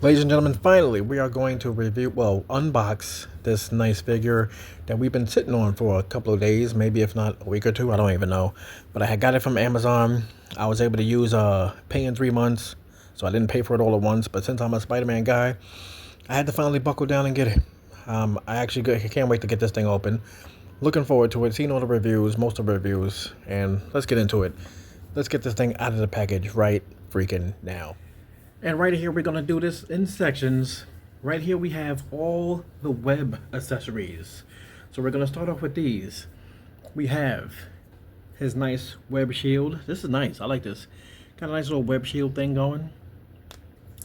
Ladies and gentlemen, finally, we are going to review, unbox this nice figure that we've been sitting on for a couple of days, maybe if not a week or two, I don't even know. But I had got it from Amazon. I was able to use pay in 3 months, so I didn't pay for it all at once. But since I'm a Spider-Man guy, I had to finally buckle down and get it. I can't wait to get this thing open. Looking forward to it, seeing all the reviews, most of the reviews, and let's get into it. Let's get this thing out of the package right freaking now. And right here, we're going to do this in sections. Right here, we have all the web accessories. So we're going to start off with these. We have his nice web shield. This is nice. I like this. Got a nice little web shield thing going.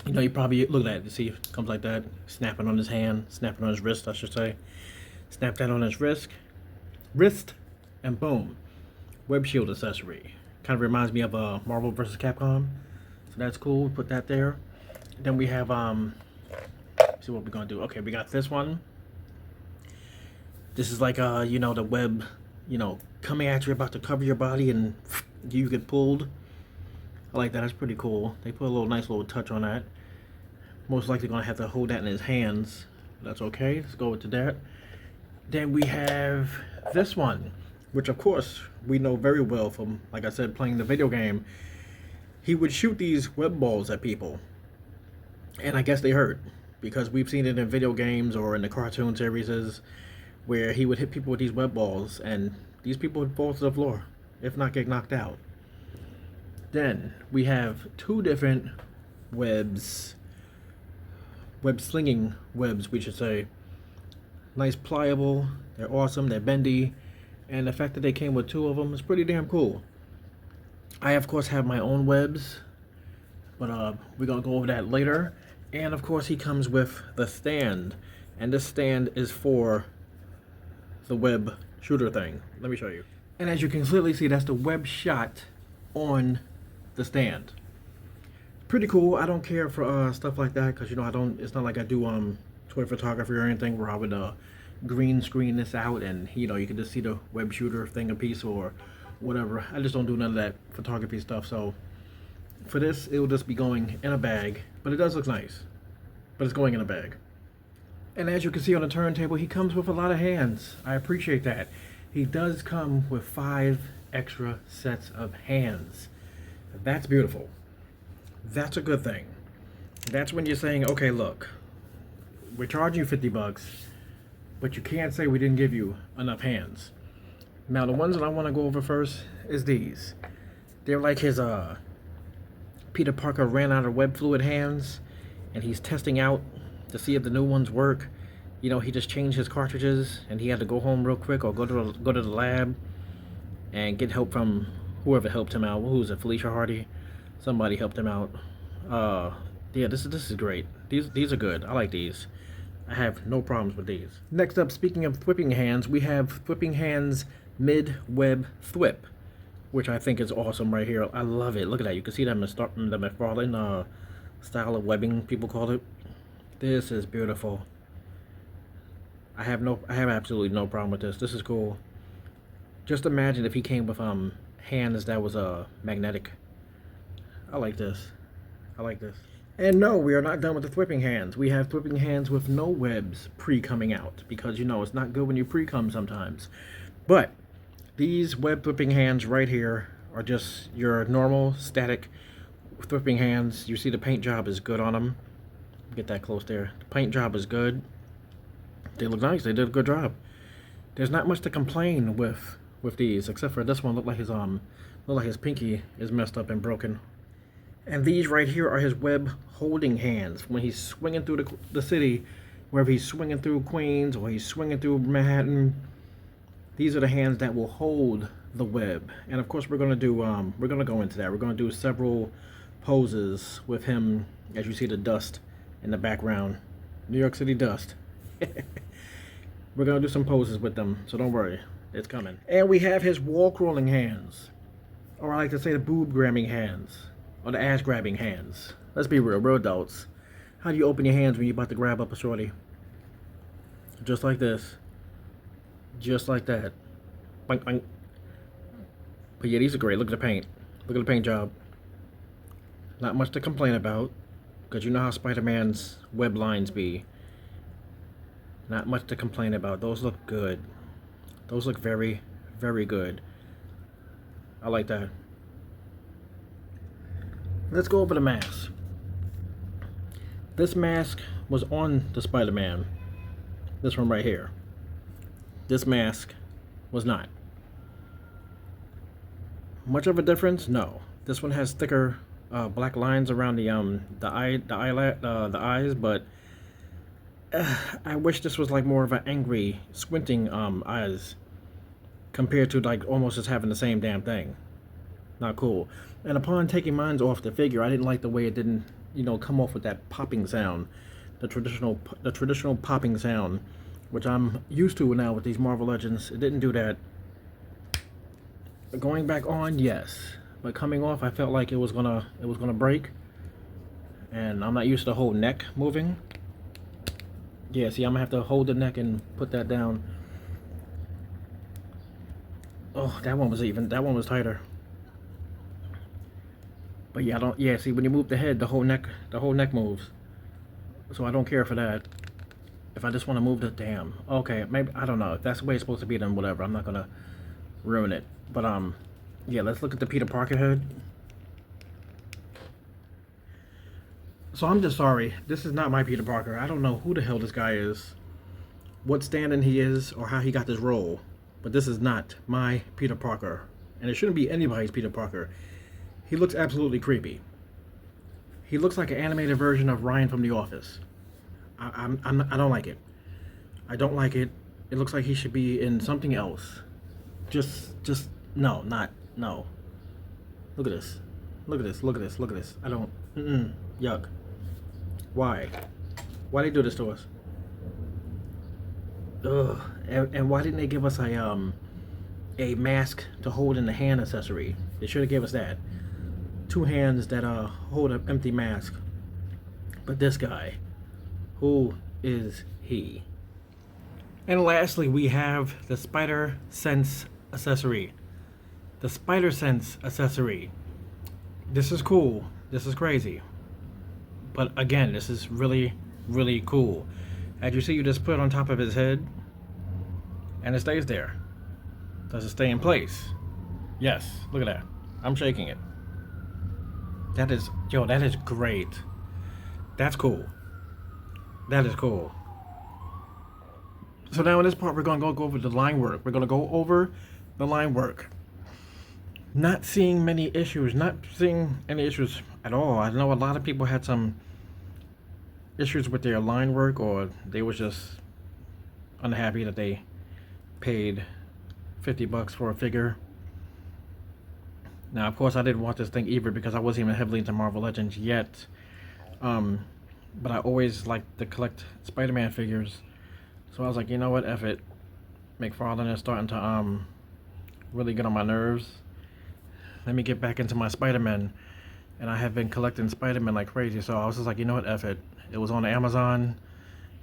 You know, you probably look at it. You see, it comes like that. Snapping on his hand. Snapping on his wrist, I should say. Snap that on his wrist. And boom. Web shield accessory. Kind of reminds me of Marvel vs. Capcom. That's cool. We put that there. Then we have see what we're gonna do. Okay, we got this one. This is like you know, the web, you know, coming at you, about to cover your body, and you get pulled. I like that. That's pretty cool. They put a nice little touch on that. Most likely gonna have to hold that in his hands. That's okay. Let's go with that. Then we have this one, which of course we know very well from, like I said, playing the video game. He would shoot these web balls at people, and I guess they hurt, because we've seen it in video games or in the cartoon series where he would hit people with these web balls and these people would fall to the floor, if not get knocked out. Then we have two different web slinging webs, we should say. Nice, pliable, they're awesome, they're bendy, and the fact that they came with two of them is pretty damn cool. I, of course, have my own webs, but we're going to go over that later. And, of course, he comes with the stand. And this stand is for the web shooter thing. Let me show you. And as you can clearly see, that's the web shot on the stand. Pretty cool. I don't care for stuff like that because, you know, it's not like I do toy photography or anything where I would green screen this out and, you know, you can just see the web shooter thing a piece or whatever. I just don't do none of that photography stuff, so for this it will just be going in a bag, but it does look nice, but it's going in a bag. And as you can see on the turntable, he comes with a lot of hands. I appreciate that. He does come with 5 extra sets of hands. That's beautiful. That's a good thing. That's when you're saying, okay, look, we're charging you $50, but you can't say we didn't give you enough hands. Now, the ones that I want to go over first is these. They're like his Peter Parker ran out of web fluid hands, and he's testing out to see if the new ones work. You know, he just changed his cartridges, and he had to go home real quick or go to the lab and get help from whoever helped him out. Who was it? Felicia Hardy? Somebody helped him out. Yeah, this is great. These are good. I like these. I have no problems with these. Next up, speaking of thwipping hands, we have thwipping hands mid-web thwip, which I think is awesome right here. I love it. Look at that. You can see that the McFarlane style of webbing, people call it. This is beautiful. I have absolutely no problem with this. This is cool. Just imagine if he came with hands that was magnetic. I like this. I like this. And no, we are not done with the thwipping hands. We have thwipping hands with no webs pre-coming out, because, you know, it's not good when you pre-cum sometimes. But these web thwipping hands right here are just your normal static thwipping hands. You see the paint job is good on them. Get that close there. The paint job is good. They look nice. They did a good job. There's not much to complain with these, except for this one. Look like his pinky is messed up and broken. And these right here are his web holding hands. When he's swinging through the city, whether he's swinging through Queens or he's swinging through Manhattan, these are the hands that will hold the web. And of course, we're gonna go into that. We're gonna do several poses with him, as you see the dust in the background, New York City dust. We're gonna do some poses with them, so don't worry, it's coming. And we have his wall crawling hands, or I like to say the boob grabbing hands, or the ass grabbing hands. Let's be real, we're adults. How do you open your hands when you're about to grab up a shorty? Just like this. Just like that. Boink, boink. But yeah, these are great. Look at the paint. Look at the paint job. Not much to complain about. because you know how Spider-Man's web lines be. Not much to complain about. Those look good. Those look very, very good. I like that. Let's go over the mask. This mask was on the Spider-Man. This one right here. This mask was not. Much of a difference? No. This one has thicker black lines around the eyes, but I wish this was like more of an angry, squinting eyes compared to like almost just having the same damn thing. Not cool. And upon taking mine off the figure, I didn't like the way it didn't, come off with that popping sound, the traditional popping sound, which I'm used to now with these Marvel Legends. It didn't do that. Going back on, yes, but coming off, I felt like it was gonna break, and I'm not used to the whole neck moving. Yeah, see, I'm gonna have to hold the neck and put that down. Oh, that one was tighter. But yeah, see, when you move the head, the whole neck moves. So I don't care for that. If I just want to move the damn, okay, maybe, I don't know. If that's the way it's supposed to be, then whatever. I'm not gonna ruin it. But yeah, let's look at the Peter Parker head. So I'm just sorry. This is not my Peter Parker. I don't know who the hell this guy is, what stand-in he is, or how he got this role. But this is not my Peter Parker. And it shouldn't be anybody's Peter Parker. He looks absolutely creepy. He looks like an animated version of Ryan from The Office. I don't like it. I don't like it. It looks like he should be in something else. No. Look at this. Look at this. I don't, yuck. Why? Why they do this to us? Ugh. And why didn't they give us a mask to hold in the hand accessory? They should have gave us that. 2 hands that hold an empty mask. But this guy, who is he? And lastly, we have the Spider Sense accessory. The Spider Sense accessory. This is cool. This is crazy. But again, this is really, really cool. As you see, you just put it on top of his head, and it stays there. Does it stay in place? Yes. Look at that. I'm shaking it. That is great. That's cool. That is cool. So now in this part, we're going to go over the line work. We're going to go over the line work. Not seeing any issues at all. I know a lot of people had some issues with their line work, or they was just unhappy that they paid $50 for a figure. Now, of course, I didn't want this thing either because I wasn't even heavily into Marvel Legends yet. But I always liked to collect Spider-Man figures. So I was like, you know what, F it. McFarlane is starting to really get on my nerves. Let me get back into my Spider-Man. And I have been collecting Spider-Man like crazy. So I was just like, you know what, F it. It was on Amazon.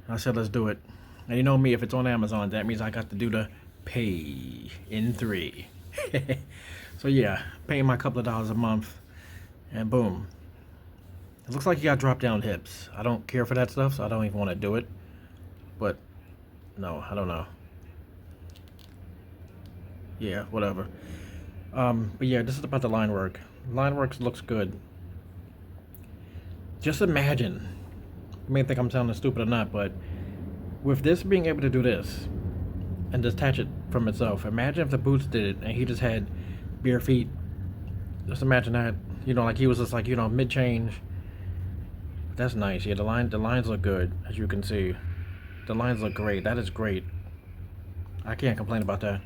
And I said, let's do it. And you know me, if it's on Amazon, that means I got to do the pay in 3. So yeah, paying my couple of dollars a month. And boom. It looks like you got drop-down hips. I don't care for that stuff, so I don't even want to do it. But, no, I don't know. Yeah, whatever. But yeah, this is about the line work. Line work looks good. Just imagine. You may think I'm sounding stupid or not, but with this being able to do this and detach it from itself, imagine if the boots did it and he just had bare feet. Just imagine that. Like he was just like, mid-change. That's nice. Yeah, the lines look good, as you can see. The lines look great. That is great. I can't complain about that.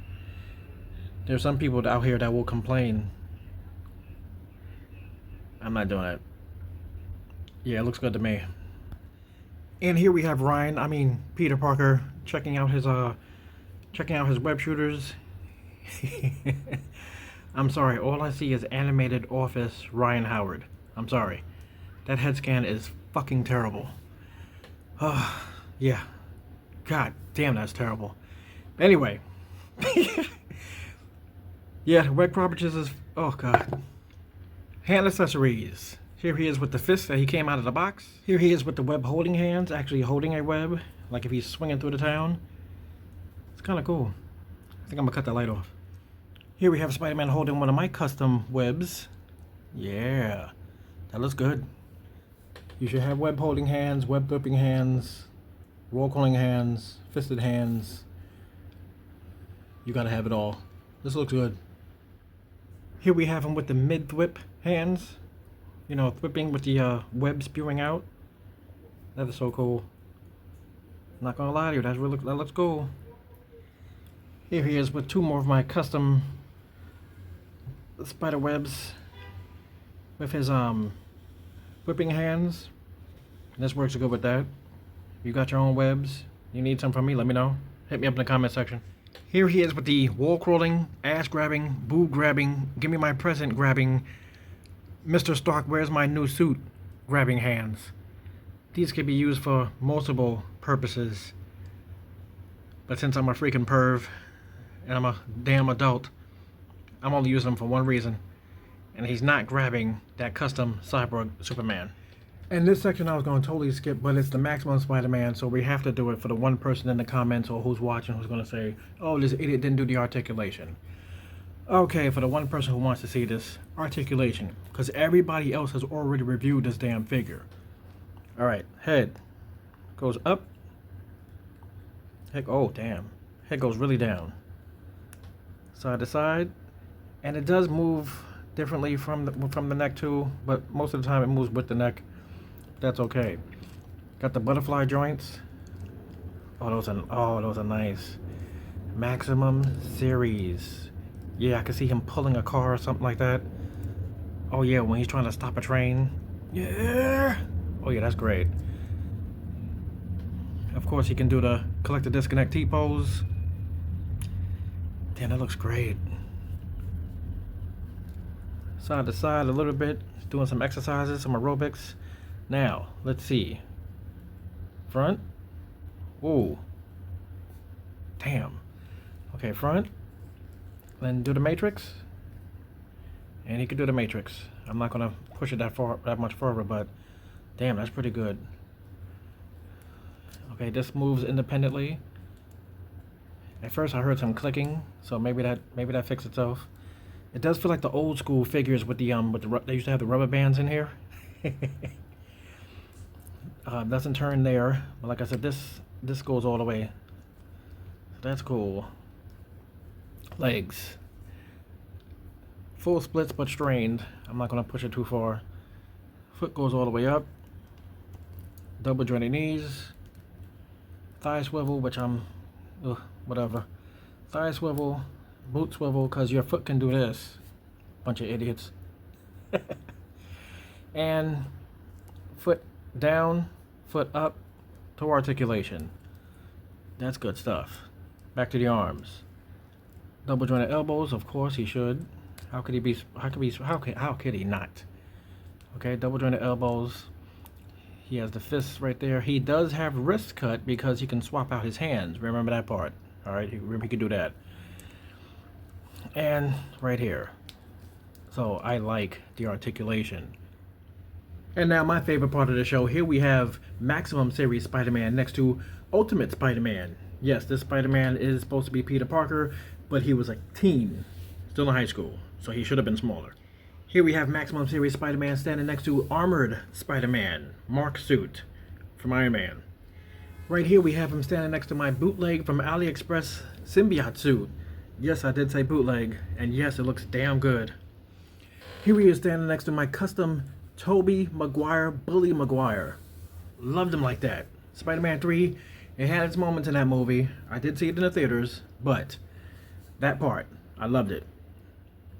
There's some people out here that will complain. I'm not doing it. Yeah, it looks good to me. And here we have Peter Parker checking out his web shooters. I'm sorry, all I see is animated office Ryan Howard. I'm sorry. That head scan is fucking terrible. Yeah. God damn, that's terrible. Anyway. Yeah, web properties is, oh god. Hand accessories. Here he is with the fist that he came out of the box. Here he is with the web holding hands, actually holding a web, like if he's swinging through the town. It's kind of cool. I think I'm gonna cut that light off. Here we have Spider-Man holding one of my custom webs. Yeah, that looks good. You should have web holding hands, web gripping hands, roll calling hands, fisted hands. You gotta have it all. This looks good. Here we have him with the mid-thwip hands. You know, thwipping with the web spewing out. That is so cool. Not gonna lie to you, that looks cool. Here he is with two more of my custom spider webs with his whipping hands. This works good with that. You got your own webs, you need some from me, let me know. Hit me up in the comment section. Here he is with the wall crawling, ass grabbing, boob grabbing, give me my present grabbing, Mr. Stark, where's my new suit grabbing hands. These can be used for multiple purposes. But since I'm a freaking perv and I'm a damn adult, I'm only using them for one reason. And he's not grabbing that custom Cyborg Superman. And this section I was going to totally skip, but it's the Maximum Spider-Man, so we have to do it for the one person in the comments or who's watching who's going to say, oh, this idiot didn't do the articulation. Okay, for the one person who wants to see this articulation, because everybody else has already reviewed this damn figure. Alright, head goes up. Heck, oh damn. Head goes really down. Side to side. And it does move differently from the neck too, but most of the time it moves with the neck. That's okay. Got the butterfly joints. Oh, those are nice. Maximum Series. Yeah, I can see him pulling a car or something like that. Oh yeah, when he's trying to stop a train. Yeah. Oh yeah, that's great. Of course, he can do the collect the disconnect T-pose. Damn, that looks great. Side to side a little bit, doing some exercises, some aerobics. Now, let's see. Front. Ooh. Damn. Okay, front. Then do the Matrix. And he can do the Matrix. I'm not gonna push it that much further, but damn, that's pretty good. Okay, this moves independently. At first I heard some clicking, so maybe that fixed itself. It does feel like the old school figures with the they used to have the rubber bands in here. Doesn't turn there, but like I said, this goes all the way. That's cool. Legs. Full splits but strained. I'm not gonna push it too far. Foot goes all the way up. Double jointed knees. Thigh swivel, which I'm whatever. Thigh swivel, boot swivel, cause your foot can do this. Bunch of idiots. And foot down, foot up, toe articulation. That's good stuff. Back to the arms. Double jointed elbows, of course he should. How could he not? Okay, double jointed elbows. He has the fists right there. He does have wrist cut because he can swap out his hands. Remember that part. Alright, remember he can do that. And right here. So I like the articulation. And now my favorite part of the show. Here we have Maximum Series Spider-Man next to Ultimate Spider-Man. Yes, this Spider-Man is supposed to be Peter Parker, but he was a teen, still in high school, so he should have been smaller. Here we have Maximum Series Spider-Man standing next to Armored Spider-Man, Mark suit from Iron Man. Right here we have him standing next to my bootleg from AliExpress symbiote suit. Yes, I did say bootleg, and yes, it looks damn good. Here he is standing next to my custom Tobey Maguire Bully Maguire. Loved him like that. Spider-Man 3, it had its moments in that movie. I did see it in the theaters, but that part, I loved it.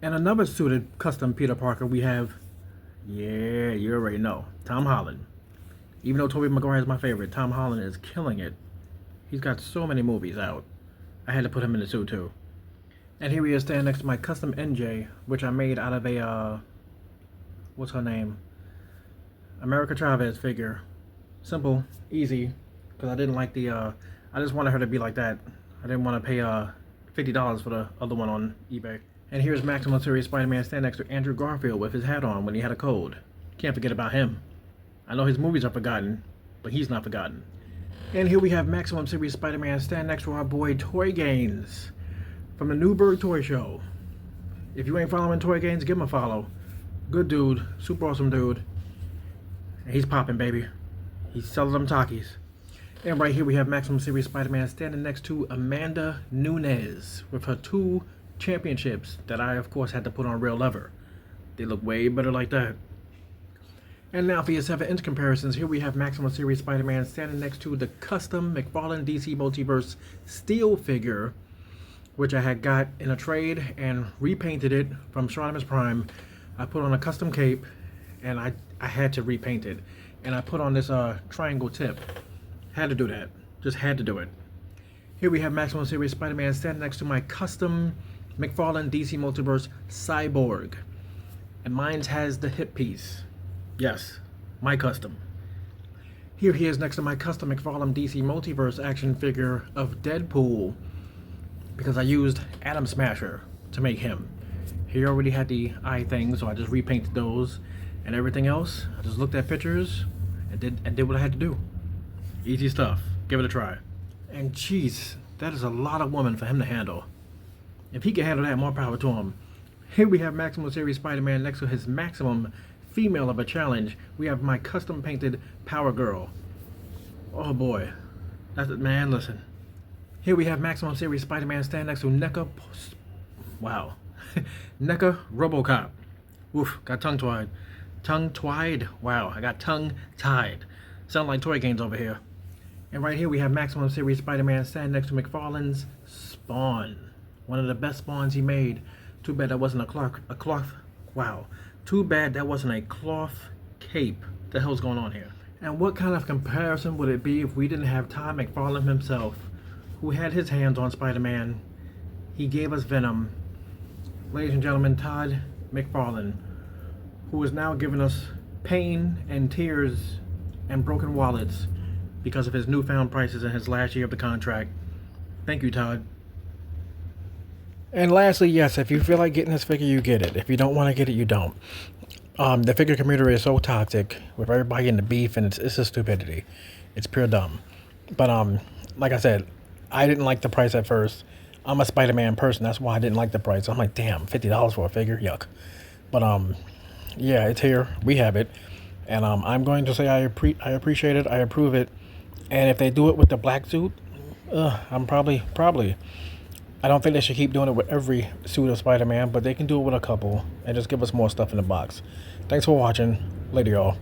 And another suited custom Peter Parker we have, yeah, you already know, Tom Holland. Even though Tobey Maguire is my favorite, Tom Holland is killing it. He's got so many movies out. I had to put him in the suit too. And here he is standing next to my custom NJ, which I made out of a, what's her name? America Chavez figure. Simple, easy, because I didn't like the, I just wanted her to be like that. I didn't want to pay $50 for the other one on eBay. And here's Maximum Series Spider-Man standing next to Andrew Garfield with his hat on when he had a cold. Can't forget about him. I know his movies are forgotten, but he's not forgotten. And here we have Maximum Series Spider-Man stand next to our boy Toy Gaines from the Newburgh Toy Show. If you ain't following Toy Gaines, give him a follow. Good dude, super awesome dude. And he's popping, baby. He's selling them Takis. And right here we have Maximum Series Spider-Man standing next to Amanda Nunes with her 2 championships that I, of course, had to put on real leather. They look way better like that. And now for your 7-inch comparisons, here we have Maximum Series Spider-Man standing next to the custom McFarlane DC Multiverse steel figure, which I had got in a trade and repainted it from Stronimus Prime. I put on a custom cape, and I had to repaint it. And I put on this triangle tip. Had to do that. Just had to do it. Here we have Maximum Series Spider-Man standing next to my custom McFarlane DC Multiverse Cyborg. And mine has the hip piece. Yes, my custom. Here he is next to my custom McFarlane DC Multiverse action figure of Deadpool, because I used Atom Smasher to make him. He already had the eye thing, so I just repainted those, and everything else, I just looked at pictures and did what I had to do. Easy stuff. Give it a try. And jeez, that is a lot of woman for him to handle. If he can handle that, more power to him. Here we have Maximum Series Spider-Man next to his Maximum Female of a Challenge. We have my custom painted Power Girl. Oh boy. That's it, man, listen. Here we have Maximum Series Spider-Man standing next to NECA. Wow. NECA RoboCop. Woof, got tongue-tied. Tongue-tied? Wow, I got tongue-tied. Sound like Toy Gaines over here. And right here we have Maximum Series Spider-Man standing next to McFarlane's Spawn. One of the best Spawns he made. Too bad that wasn't a cloth. Wow. Too bad that wasn't a cloth cape. What the hell's going on here? And what kind of comparison would it be if we didn't have Todd McFarlane himself, who had his hands on Spider-Man? He gave us Venom. Ladies and gentlemen, Todd McFarlane, who is now giving us pain and tears and broken wallets because of his newfound prices in his last year of the contract. Thank you, Todd. And lastly, yes, if you feel like getting this figure, you get it. If you don't want to get it, you don't. The figure community is so toxic with everybody in the beef, and it's a stupidity. It's pure dumb. But like I said, I didn't like the price at first. I'm a Spider-Man person. That's why I didn't like the price. I'm like, damn, $50 for a figure? Yuck. But yeah, it's here. We have it. And I'm going to say I appreciate it. I approve it. And if they do it with the black suit, I'm probably. I don't think they should keep doing it with every suit of Spider-Man, but they can do it with a couple and just give us more stuff in the box. Thanks for watching. Later, y'all.